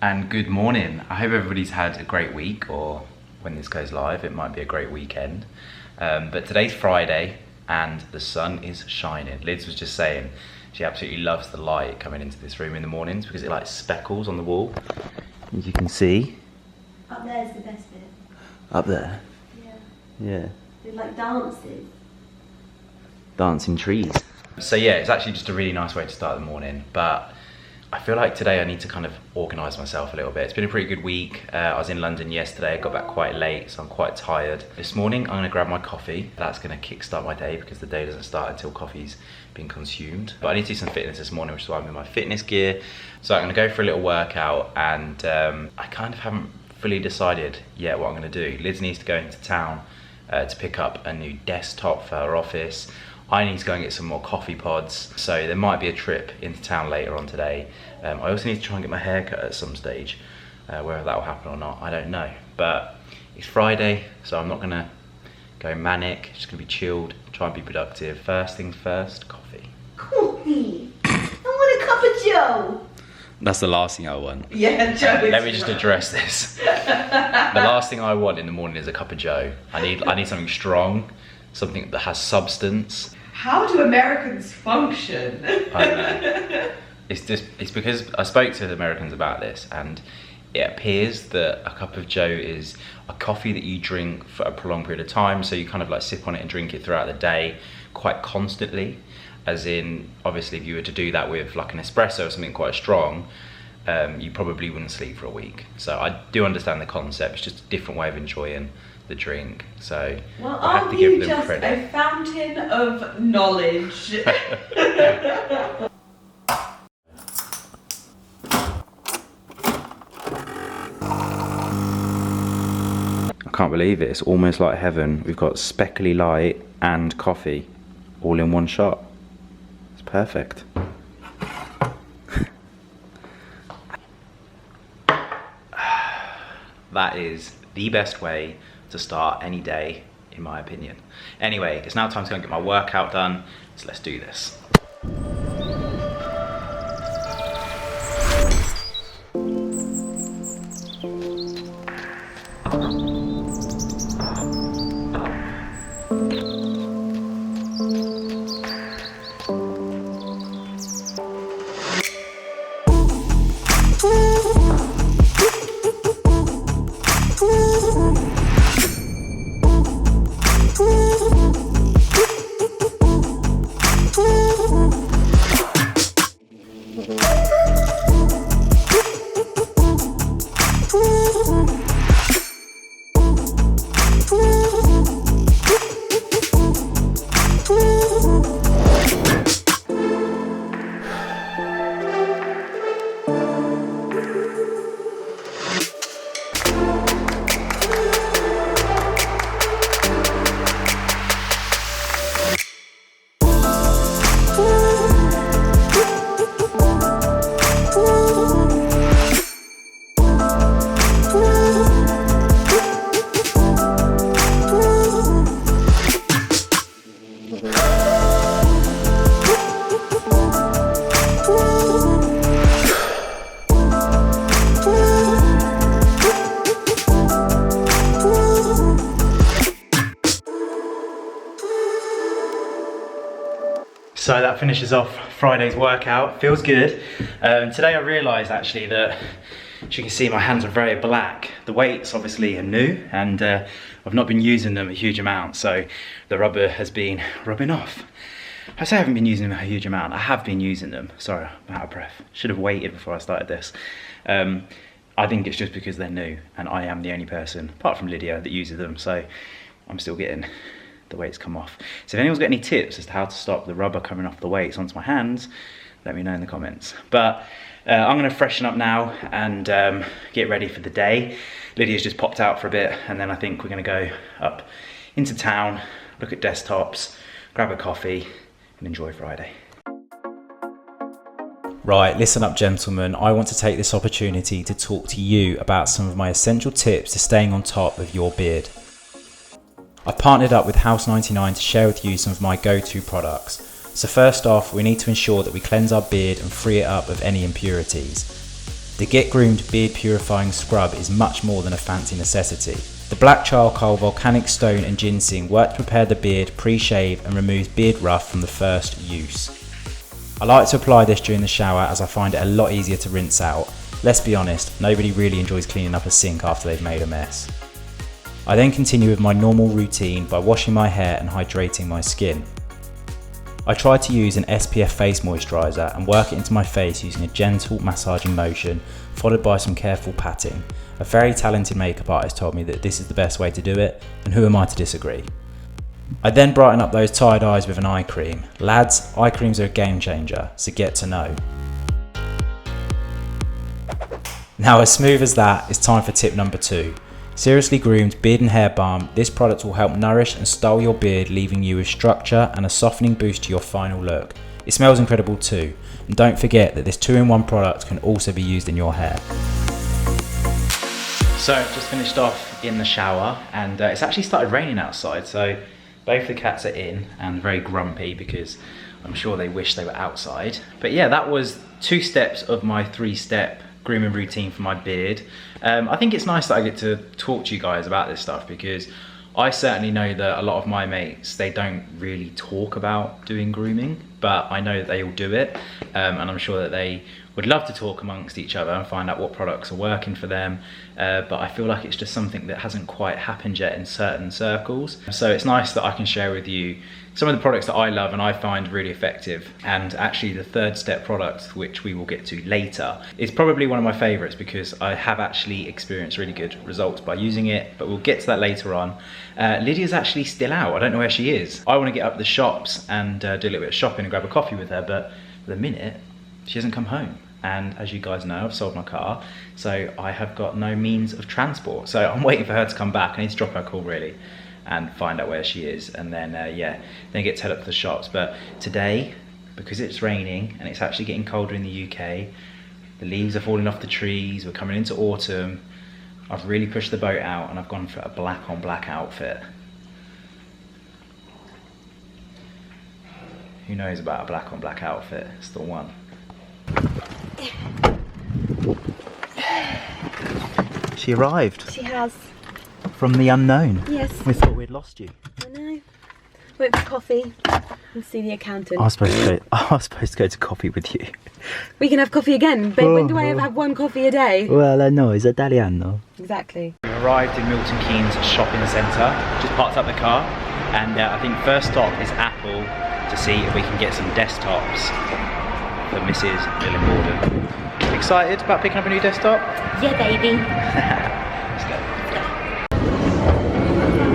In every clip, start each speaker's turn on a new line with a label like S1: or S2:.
S1: And good morning. I hope everybody's had a great week, or when this goes live, it might be a great weekend. But today's Friday and the sun is shining. Liz was just saying she absolutely loves the light coming into this room in the mornings because it like speckles on the wall. As you can see.
S2: Up there's the best bit.
S1: Up there?
S2: Yeah.
S1: Yeah.
S2: It like dances.
S1: Dancing trees. So yeah, it's actually just a really nice way to start the morning, but I feel like today I need to kind of organise myself a little bit. It's been a pretty good week. I was in London yesterday, I got back quite late, so I'm quite tired. This morning I'm gonna grab my coffee. That's gonna kickstart my day because the day doesn't start until coffee's been consumed. But I need to do some fitness this morning, which is why I'm in my fitness gear. So I'm gonna go for a little workout, and I kind of haven't fully decided yet what I'm gonna do. Liz needs to go into town to pick up a new desktop for her office. I need to go and get some more coffee pods, so there might be a trip into town later on today. I also need to try and get my hair cut at some stage. Whether that will happen or not, I don't know. But it's Friday, so I'm not gonna go manic, just gonna be chilled, try and be productive. First things first, coffee.
S2: Coffee! I want a cup of Joe!
S1: That's the last thing I want.
S2: Yeah, Joe.
S1: Let me just address this. The last thing I want in the morning is a cup of Joe. I need something strong, something that has substance.
S3: How do Americans function?
S1: I don't know. It's because I spoke to the Americans about this, and it appears that a cup of Joe is a coffee that you drink for a prolonged period of time, so you kind of like sip on it and drink it throughout the day quite constantly. As in, obviously if you were to do that with like an espresso or something quite strong, you probably wouldn't sleep for a week. So I do understand the concept, it's just a different way of enjoying the drink. So
S3: Well,
S1: I have
S3: aren't
S1: to give
S3: you
S1: them
S3: just
S1: credit.
S3: a fountain of knowledge?
S1: I can't believe it, it's almost like heaven. We've got speckly light and coffee all in one shot. It's perfect. That is the best way to start any day, in my opinion. Anyway, it's now time to go and get my workout done, so let's do this. So that finishes off Friday's workout. Feels good. Today I realised actually that, as you can see, my hands are very black. The weights obviously are new, and I've not been using them a huge amount, so the rubber has been rubbing off. I say I haven't been using them a huge amount. I have been using them. Sorry, I'm out of breath. Should have waited before I started this. I think it's just because they're new, and I am the only person, apart from Lydia, that uses them, so I'm still getting the weights come off. So if anyone's got any tips as to how to stop the rubber coming off the weights onto my hands, let me know in the comments. But I'm gonna freshen up now and get ready for the day. Lydia's just popped out for a bit, and then I think we're gonna go up into town, look at desktops, grab a coffee, and enjoy Friday. Right, listen up gentlemen, I want to take this opportunity to talk to you about some of my essential tips to staying on top of your beard. I've partnered up with House99 to share with you some of my go-to products. So first off, we need to ensure that we cleanse our beard and free it up of any impurities.
S4: The Get Groomed Beard Purifying Scrub is much more than a fancy necessity. The black charcoal, volcanic stone and ginseng work to prepare the beard pre-shave and removes beard rough from the first use. I like to apply this during the shower as I find it a lot easier to rinse out. Let's be honest, nobody really enjoys cleaning up a sink after they've made a mess. I then continue with my normal routine by washing my hair and hydrating my skin. I try to use an SPF face moisturiser and work it into my face using a gentle massaging motion followed by some careful patting. A very talented makeup artist told me that this is the best way to do it, and who am I to disagree? I then brighten up those tired eyes with an eye cream. Lads, eye creams are a game changer, so get to know. Now as smooth as that, it's time for tip number 2. Seriously Groomed Beard and Hair Balm. This product will help nourish and style your beard, leaving you with structure and a softening boost to your final look. It smells incredible too. And don't forget that this 2-in-1 product can also be used in your hair.
S1: So just finished off in the shower, and it's actually started raining outside, so both the cats are in and very grumpy because I'm sure they wish they were outside. But yeah, that was 2 steps of my 3-step grooming routine for my beard. I think it's nice that I get to talk to you guys about this stuff because I certainly know that a lot of my mates, they don't really talk about doing grooming, but I know that they all do it, and I'm sure that they would love to talk amongst each other and find out what products are working for them, but I feel like it's just something that hasn't quite happened yet in certain circles. So it's nice that I can share with you some of the products that I love and I find really effective. And actually the 3rd step product, which we will get to later, is probably one of my favorites because I have actually experienced really good results by using it, but we'll get to that later on. Lydia's actually still out. I don't know where she is. I want to get up the shops and do a little bit of shopping and grab a coffee with her, but for the minute, she hasn't come home. And as you guys know, I've sold my car, so I have got no means of transport. So I'm waiting for her to come back. I need to drop her a call really and find out where she is, and then yeah, then get to head up to the shops. But today, because it's raining and it's actually getting colder in the UK, the leaves are falling off the trees, we're coming into autumn, I've really pushed the boat out and I've gone for a black on black outfit. Who knows about a black on black outfit? It's the one. She arrived.
S2: She has.
S1: From the unknown.
S2: Yes.
S1: We thought we'd lost you.
S2: I know. Went for coffee and see the accountant.
S1: I was supposed to go to coffee with you.
S2: We can have coffee again, but when do I ever have 1 coffee a day?
S1: Well, no, it's Italiano.
S2: Exactly.
S1: We arrived in Milton Keynes shopping centre, just parked up the car, and I think first stop is Apple to see if we can get some desktops for Mrs. Dylan Gordon. Excited about picking up a new desktop?
S2: Yeah, baby.
S1: Let's go.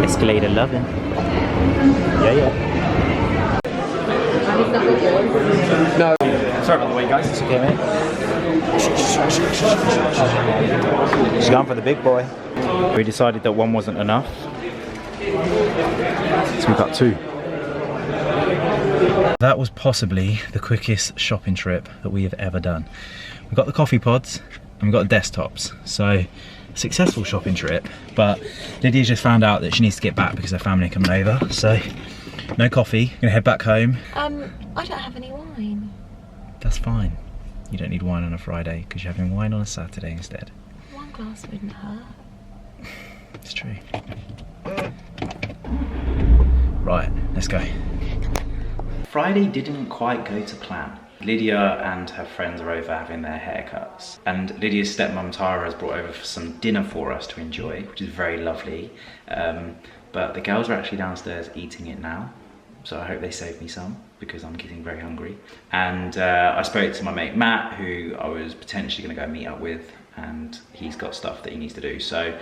S1: Escalator loving. Yeah. No. Sorry about the wait, guys. It's okay, mate. She's going for the big boy. We decided that 1 wasn't enough, so we got 2. That was possibly the quickest shopping trip that we have ever done. We've got the coffee pods and we've got the desktops, so successful shopping trip. But Lydia just found out that she needs to get back because her family are coming over, so no coffee. Gonna head back home.
S2: I don't have any wine.
S1: That's fine. You don't need wine on a Friday because you're having wine on a Saturday instead.
S2: 1 glass wouldn't hurt.
S1: It's true. Right, let's go. Friday didn't quite go to plan. Lydia and her friends are over having their haircuts, and Lydia's stepmom Tara has brought over some dinner for us to enjoy, which is very lovely. But the girls are actually downstairs eating it now, so I hope they save me some because I'm getting very hungry. And I spoke to my mate Matt, who I was potentially going to go meet up with, and he's got stuff that he needs to do. So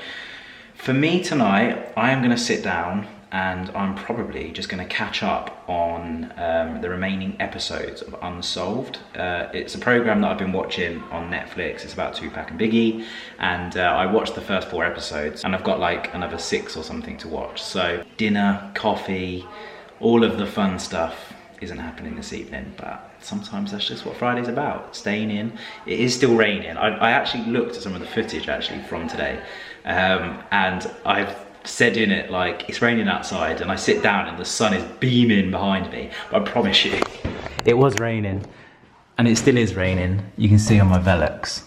S1: for me tonight, I am going to sit down and I'm probably just going to catch up on the remaining episodes of Unsolved. It's a program that I've been watching on Netflix. It's about Tupac and Biggie, and I watched the first 4 episodes and I've got like another 6 or something to watch. So dinner, coffee, all of the fun stuff isn't happening this evening, but sometimes that's just what Friday's about, staying in. It is still raining. I actually looked at some of the footage actually from today, and I've said in it like it's raining outside, and I sit down and the sun is beaming behind me, but I promise you it was raining and it still is raining. You can see on my Velux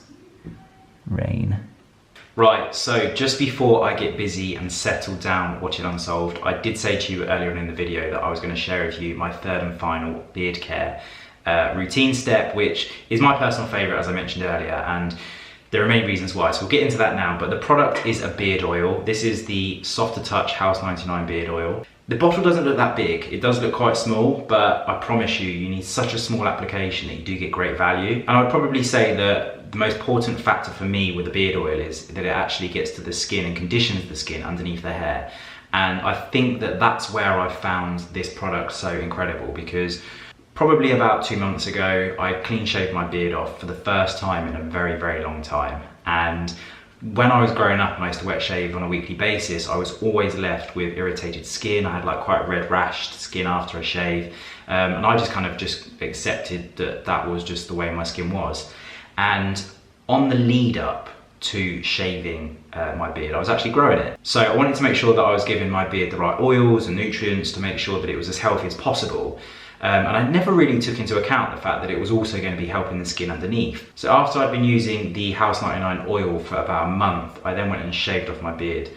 S1: Right, so just before I get busy and settle down watching Unsolved, I did say to you earlier on in the video that I was going to share with you my third and final beard care routine step, which is my personal favourite, as I mentioned earlier, and there are many reasons why, so we'll get into that now. But the product is a beard oil. This is the Softer Touch House99 beard oil. The bottle doesn't look that big, it does look quite small, but I promise you, you need such a small application that you do get great value. And I'd probably say that the most important factor for me with the beard oil is that it actually gets to the skin and conditions the skin underneath the hair. And I think that that's where I found this product so incredible, because probably about 2 months ago, I clean shaved my beard off for the first time in a very, very long time. And when I was growing up and I used to wet shave on a weekly basis, I was always left with irritated skin. I had like quite red rashed skin after a shave. And I just kind of accepted that that was just the way my skin was. And on the lead up to shaving my beard, I was actually growing it. So I wanted to make sure that I was giving my beard the right oils and nutrients to make sure that it was as healthy as possible. And I never really took into account the fact that it was also going to be helping the skin underneath. So after I'd been using the House99 oil for about a month, I then went and shaved off my beard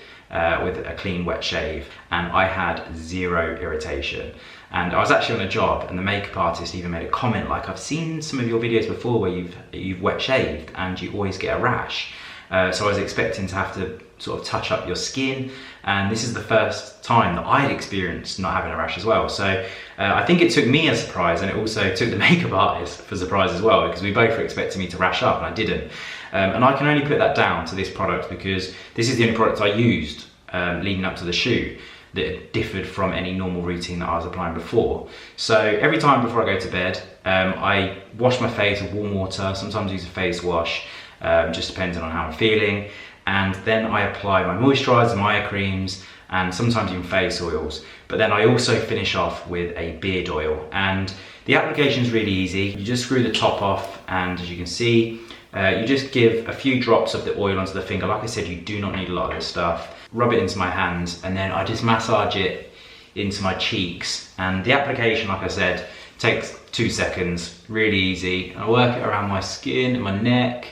S1: with a clean wet shave, and I had zero irritation. And I was actually on a job, and the makeup artist even made a comment like, I've seen some of your videos before where you've wet shaved and you always get a rash. So I was expecting to have to sort of touch up your skin, and this is the first time that I had experienced not having a rash as well. So I think it took me as a surprise, and it also took the makeup artist for surprise as well, because we both were expecting me to rash up and I didn't. And I can only put that down to this product because this is the only product I used leading up to the shoot that differed from any normal routine that I was applying before. So every time before I go to bed, I wash my face with warm water, sometimes use a face wash, just depending on how I'm feeling. And then I apply my moisturiser, my eye creams, and sometimes even face oils. But then I also finish off with a beard oil. And the application is really easy. You just screw the top off, and as you can see, you just give a few drops of the oil onto the finger. Like I said, you do not need a lot of this stuff. Rub it into my hands, and then I just massage it into my cheeks. And the application, like I said, takes 2 seconds, really easy. I work it around my skin and my neck.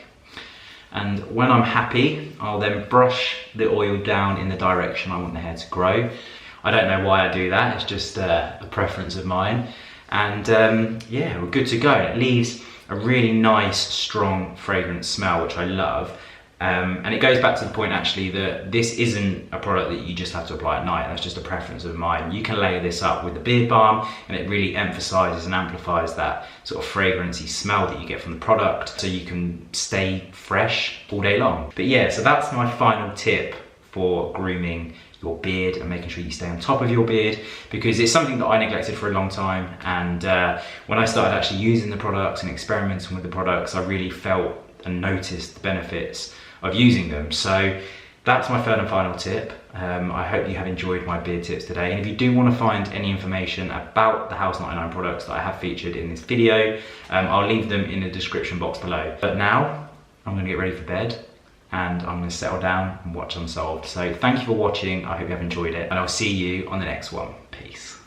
S1: And when I'm happy, I'll then brush the oil down in the direction I want the hair to grow. I don't know why I do that, it's just a preference of mine. And yeah, we're good to go. It leaves a really nice, strong, fragrant smell, which I love. And it goes back to the point actually that this isn't a product that you just have to apply at night. That's just a preference of mine. You can layer this up with the beard balm, and it really emphasizes and amplifies that sort of fragrancy smell that you get from the product, so you can stay fresh all day long. But yeah, so that's my final tip for grooming your beard and making sure you stay on top of your beard, because it's something that I neglected for a long time. And when I started actually using the products and experimenting with the products, I really felt and noticed the benefits of using them. So that's my third and final tip. I hope you have enjoyed my beard tips today. And if you do want to find any information about the House99 products that I have featured in this video, I'll leave them in the description box below. But now I'm going to get ready for bed, and I'm going to settle down and watch Unsolved. So thank you for watching. I hope you have enjoyed it, and I'll see you on the next one. Peace.